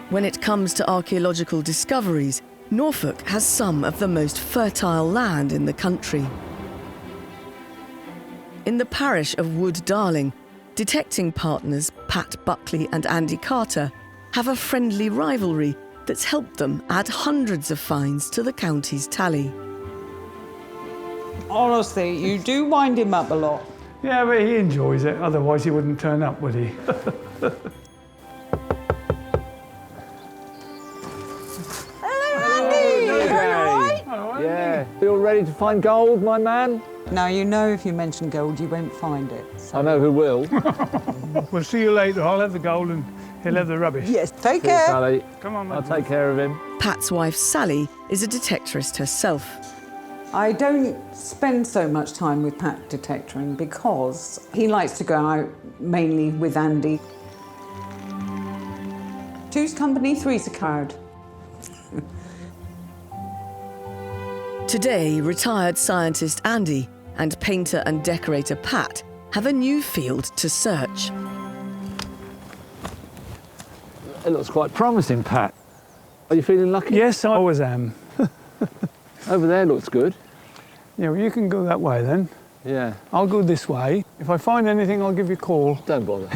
When it comes to archaeological discoveries, Norfolk has some of the most fertile land in the country. In the parish of Wood Darling, detecting partners Pat Buckley and Andy Carter have a friendly rivalry that's helped them add hundreds of finds to the county's tally. Honestly, you do wind him up a lot. Yeah, but he enjoys it, otherwise he wouldn't turn up, would he? Yeah. Feel ready to find gold, my man? Now, you know if you mention gold, you won't find it. So. I know who will. We'll see you later. I'll have the gold and he'll have the rubbish. Yes, take Cheers, care. Sally. Come on, I'll mate. take care of him. Pat's wife, Sally, is a detectorist herself. I don't spend so much time with Pat detectoring because he likes to go out mainly with Andy. Two's company, three's a crowd. Today, retired scientist Andy and painter and decorator Pat have a new field to search. It looks quite promising, Pat. Are you feeling lucky? Yes, I always am. Over there looks good. Yeah, well, you can go that way then. Yeah. I'll go this way. If I find anything, I'll give you a call. Don't bother.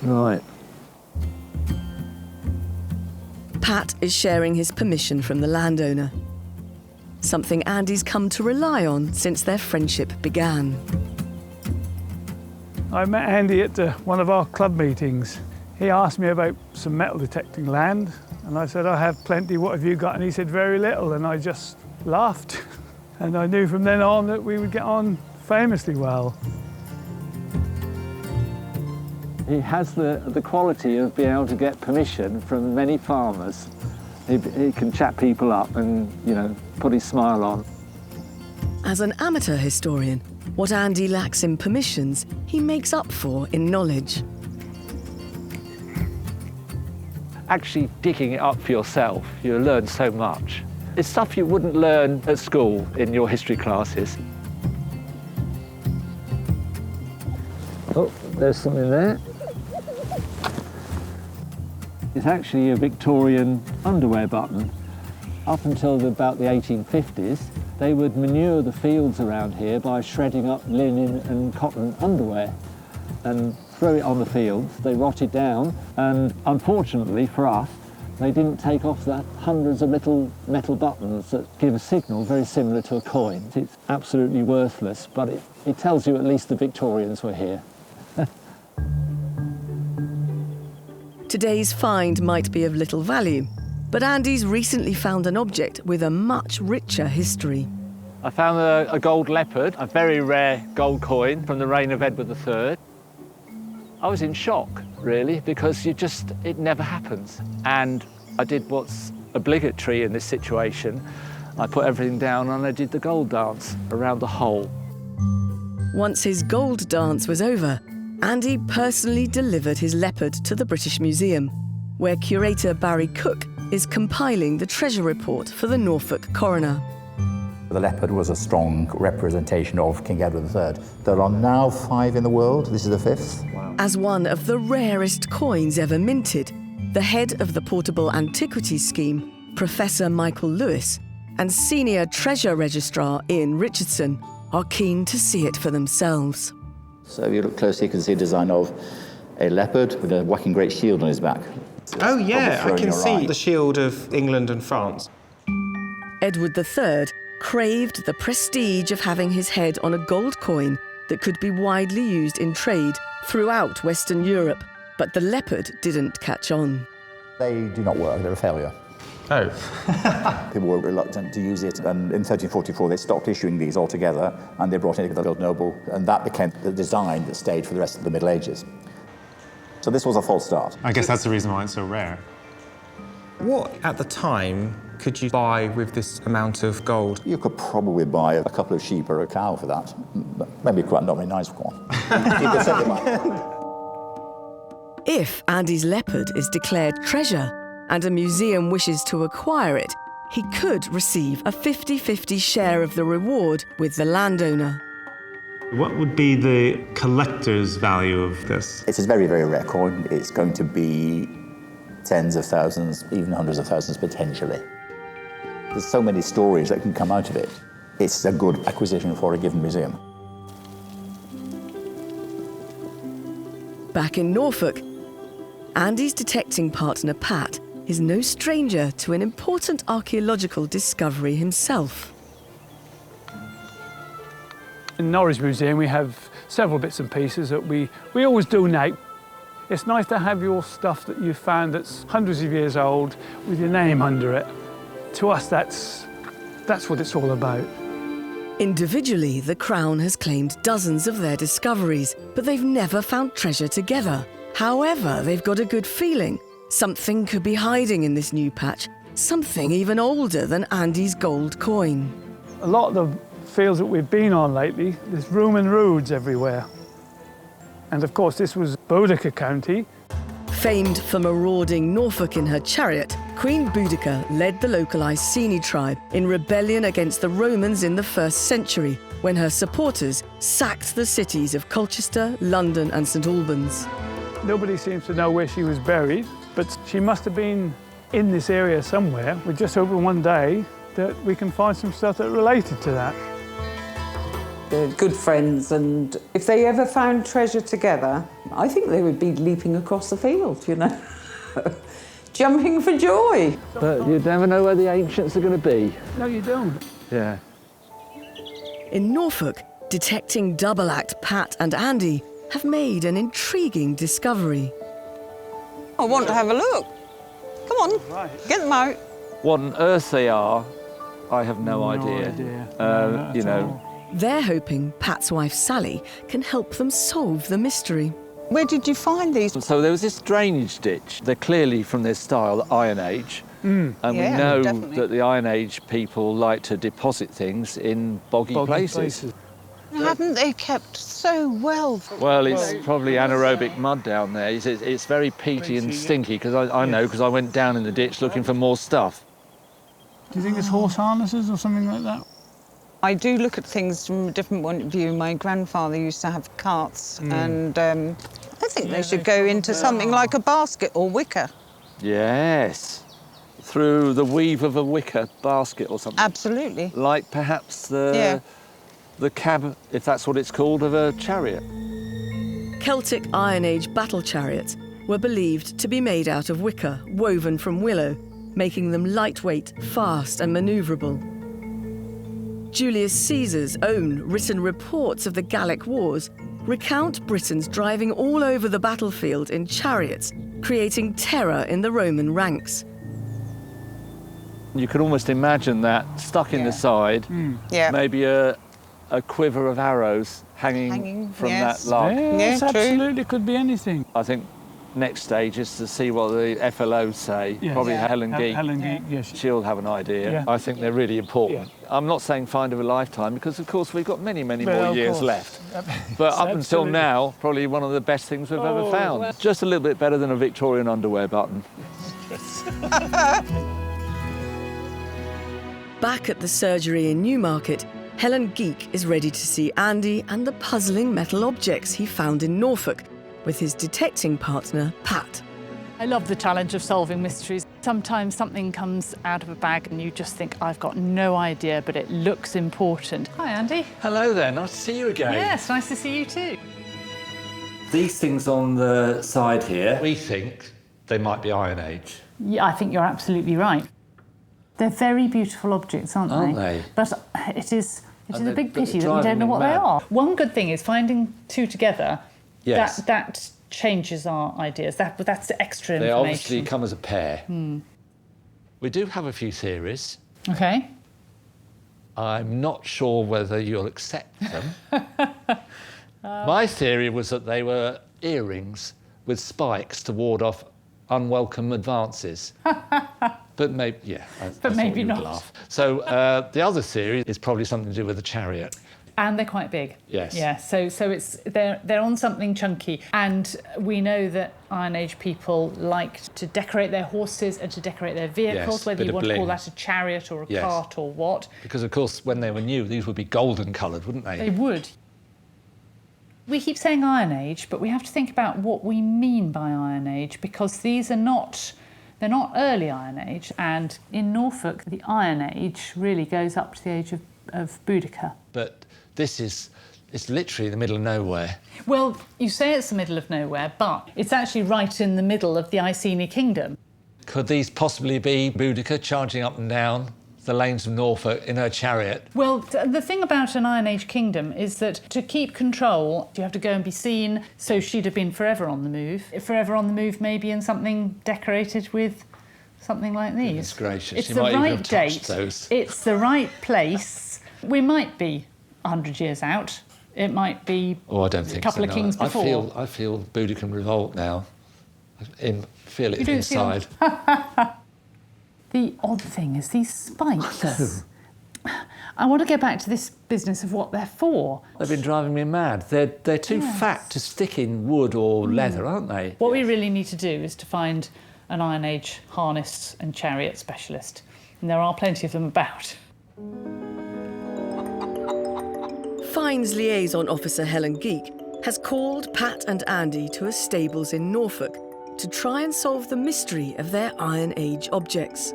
Right. Pat is sharing his permission from the landowner, something Andy's come to rely on since their friendship began. I met Andy at one of our club meetings. He asked me about some metal detecting land, and I said, I have plenty, what have you got? And he said, very little, and I just laughed. And I knew from then on that we would get on famously well. He has the quality of being able to get permission from many farmers. He can chat people up and, you know, put his smile on. As an amateur historian, what Andy lacks in permissions, he makes up for in knowledge. Actually digging it up for yourself, you learn so much. It's stuff you wouldn't learn at school in your history classes. Oh, there's something there. It's actually a Victorian underwear button. Up until about the 1850s, they would manure the fields around here by shredding up linen and cotton underwear and throw it on the fields. They rotted down, and unfortunately for us, they didn't take off the hundreds of little metal buttons that give a signal very similar to a coin. It's absolutely worthless, but it tells you at least the Victorians were here. Today's find might be of little value, but Andy's recently found an object with a much richer history. I found a gold leopard, a very rare gold coin from the reign of Edward III. I was in shock, really, because it never happens. And I did what's obligatory in this situation. I put everything down and I did the gold dance around the hole. Once his gold dance was over, Andy personally delivered his leopard to the British Museum, where curator Barry Cook is compiling the treasure report for the Norfolk coroner. The leopard was a strong representation of King Edward III. There are now 5 in the world. This is the 5th. Wow. As one of the rarest coins ever minted, the head of the Portable Antiquities Scheme, Professor Michael Lewis, and Senior Treasure Registrar Ian Richardson are keen to see it for themselves. So if you look closely, you can see a design of a leopard with a whacking great shield on his back. Oh yeah, I can see the shield of England and France. Edward III craved the prestige of having his head on a gold coin that could be widely used in trade throughout Western Europe, but the leopard didn't catch on. They do not work, they're a failure. Oh. People were reluctant to use it, and in 1344 they stopped issuing these altogether, and they brought in the gold noble, and that became the design that stayed for the rest of the Middle Ages. So this was a false start. I guess that's the reason why it's so rare. What, at the time, could you buy with this amount of gold? You could probably buy a couple of sheep or a cow for that. Maybe quite not very nice one. You could sell it back. If Andy's leopard is declared treasure and a museum wishes to acquire it, he could receive a 50-50 share of the reward with the landowner. What would be the collector's value of this? It's a very, very rare coin. It's going to be tens of thousands, even hundreds of thousands potentially. There's so many stories that can come out of it. It's a good acquisition for a given museum. Back in Norfolk, Andy's detecting partner Pat is no stranger to an important archaeological discovery himself. In Norwich Museum, we have several bits and pieces that we always donate. It's nice to have your stuff that you've found that's hundreds of years old with your name under it. To us, that's what it's all about. Individually, the Crown has claimed dozens of their discoveries, but they've never found treasure together. However, they've got a good feeling. Something could be hiding in this new patch, something even older than Andy's gold coin. A lot of the fields that we've been on lately, there's Roman roads everywhere. And of course, this was Boudica County. Famed for marauding Norfolk in her chariot, Queen Boudica led the local Iceni tribe in rebellion against the Romans in the 1st century, when her supporters sacked the cities of Colchester, London and St Albans. Nobody seems to know where she was buried, but she must have been in this area somewhere. We're just hoping one day that we can find some stuff that related to that. They're good friends, and if they ever found treasure together, I think they would be leaping across the field, you know, jumping for joy. But you never know where the ancients are going to be. No, you don't. Yeah. In Norfolk, detecting double act Pat and Andy have made an intriguing discovery. I want to have a look. Come on, get them out. What on earth they are, I have no idea. You know. They're hoping Pat's wife Sally can help them solve the mystery. Where did you find these? So there was this drainage ditch. They're clearly from their style, the Iron Age. And Yeah, we know definitely. that the Iron Age people like to deposit things in boggy places. Haven't they kept so well? Well, it's probably anaerobic mud down there. It's very peaty and stinky, because I know, because I went down in the ditch looking for more stuff. Do you think it's horse harnesses or something like that? I do look at things from a different point of view. My grandfather used to have carts, and I think they should go into something like a basket or wicker. Yes, through the weave of a wicker basket or something. Absolutely. Like perhaps the cab, if that's what it's called, of a chariot. Celtic Iron Age battle chariots were believed to be made out of wicker, woven from willow, making them lightweight, fast and manoeuvrable. Julius Caesar's own written reports of the Gallic Wars recount Britons driving all over the battlefield in chariots, creating terror in the Roman ranks. You can almost imagine that stuck in the side, maybe a quiver of arrows hanging from that log. Yes, Yeah, true. absolutely, could be anything. I think next stage is to see what the FLOs say. Yes. Probably Helen Geek. Helen Geek, yes. She'll have an idea. Yeah. I think they're really important. I'm not saying find of a lifetime, because of course we've got many, many more years left. But up until now, probably one of the best things we've ever found. well. Just a little bit better than a Victorian underwear button. Back at the surgery in Newmarket, Helen Geek is ready to see Andy and the puzzling metal objects he found in Norfolk with his detecting partner, Pat. I love the challenge of solving mysteries. Sometimes something comes out of a bag and you just think, I've got no idea, but it looks important. Hi, Andy. Hello there, nice to see you again. Yes, nice to see you too. These things on the side here. We think they might be Iron Age. Yeah, I think you're absolutely right. They're very beautiful objects, aren't they? But it is a big but pity they're that we driving don't know me what they mad. are. One good thing is finding two together. Yes. That changes our ideas. That's extra They information. obviously come as a pair. We do have a few theories. Okay. I'm not sure whether you'll accept them. My theory was that they were earrings with spikes to ward off unwelcome advances. But maybe, yeah. I thought maybe you would not. laugh. So the other theory is probably something to do with the chariot. And they're quite big. Yes. Yeah, so it's they're on something chunky. And we know that Iron Age people liked to decorate their horses and to decorate their vehicles, Yes, whether bit you of want to call bling. that a chariot or a Yes. cart or what. Because, of course, when they were new, these would be golden coloured, wouldn't they? They would. We keep saying Iron Age, but we have to think about what we mean by Iron Age, because these are not, they're not early Iron Age. And in Norfolk, the Iron Age really goes up to the age of Boudica. But this is, it's literally the middle of nowhere. Well, you say it's the middle of nowhere, but it's actually right in the middle of the Iceni kingdom. Could these possibly be Boudica charging up and down the lanes of Norfolk in her chariot? Well, the thing about an Iron Age kingdom is that to keep control, you have to go and be seen, so she'd have been forever on the move. Forever on the move, maybe in something decorated with something like these. Goodness gracious, It's she the might even right have touched date, those. it's the right place. We might be 100 years out. It might be Oh, I don't think a couple so, of no. kings before. I feel Boudican revolt now. Feel it You don't feel- inside. The odd thing is these spikes. I want to go back to this business of what they're for. They've been driving me mad. They're too fat to stick in wood or leather, aren't they? What we really need to do is to find an Iron Age harness and chariot specialist. And there are plenty of them about. Fines Liaison Officer Helen Geek has called Pat and Andy to a stables in Norfolk to try and solve the mystery of their Iron Age objects.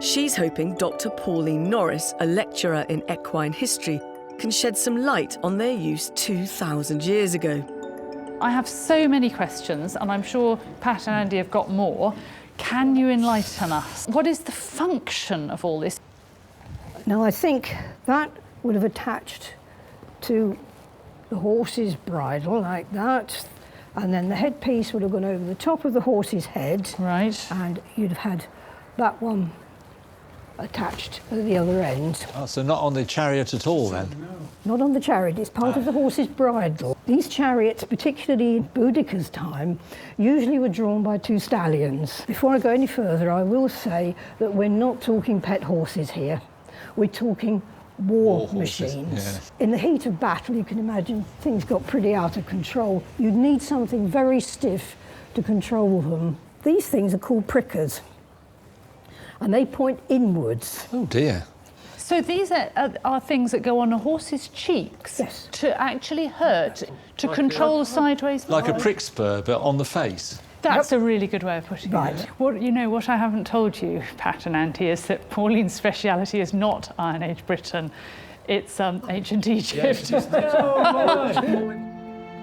She's hoping Dr. Pauline Norris, a lecturer in equine history, can shed some light on their use 2,000 years ago. I have so many questions, and I'm sure Pat and Andy have got more. Can you enlighten us? What is the function of all this? Now, I think that would have attached to the horse's bridle like that, and then the headpiece would have gone over the top of the horse's head. Right. And you'd have had that one attached at the other end. Oh, so not on the chariot at all, then? Not on the chariot, it's part of the horse's bridle. These chariots, particularly in Boudica's time, usually were drawn by two stallions. Before I go any further, I will say that we're not talking pet horses here. We're talking war horses, machines. yes. In the heat of battle, you can imagine things got pretty out of control. You'd need something very stiff to control them. These things are called prickers, and they point inwards. Oh dear. So these are things that go on a horse's cheeks Yes. to actually hurt, to control sideways. Like a prick spur, but on the face. That's a really good way of putting Right. it. What I haven't told you, Pat and Andy, is that Pauline's speciality is not Iron Age Britain. It's ancient Egypt.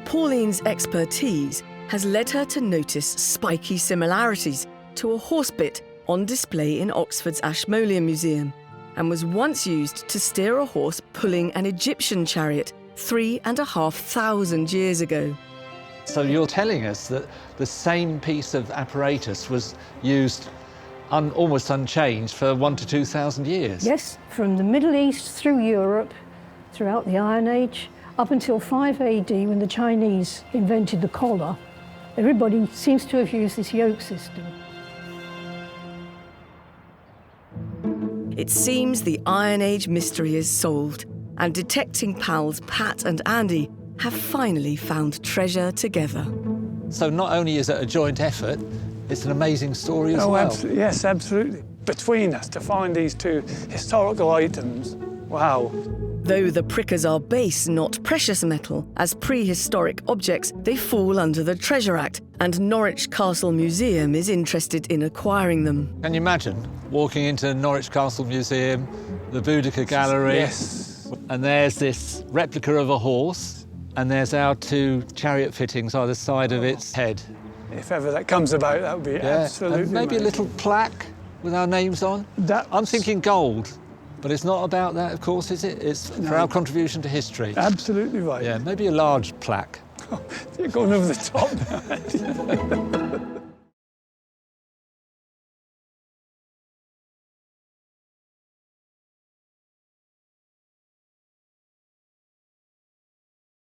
Pauline's expertise has led her to notice spiky similarities to a horse bit on display in Oxford's Ashmolean Museum, and was once used to steer a horse pulling an Egyptian chariot 3,500 years ago. So you're telling us that the same piece of apparatus was used almost unchanged for 1,000 to 2,000 years? Yes, from the Middle East through Europe, throughout the Iron Age, up until 5 AD when the Chinese invented the collar. Everybody seems to have used this yoke system. It seems the Iron Age mystery is solved, and detecting pals Pat and Andy have finally found treasure together. So not only is it a joint effort, it's an amazing story as Oh, well. yes, absolutely. Between us to find these two historical items, wow. Though the prickers are base, not precious metal, as prehistoric objects, they fall under the Treasure Act, and Norwich Castle Museum is interested in acquiring them. Can you imagine walking into Norwich Castle Museum, the Boudica Gallery, Yes. and there's this replica of a horse, and there's our two chariot fittings either side of its head. If ever that comes about, that would be absolutely and maybe a amazing. little plaque with our names on. I'm thinking gold, but it's not about that, of course, is it? It's for our contribution to history. Absolutely right. Yeah, maybe a large plaque. You're going over the top now.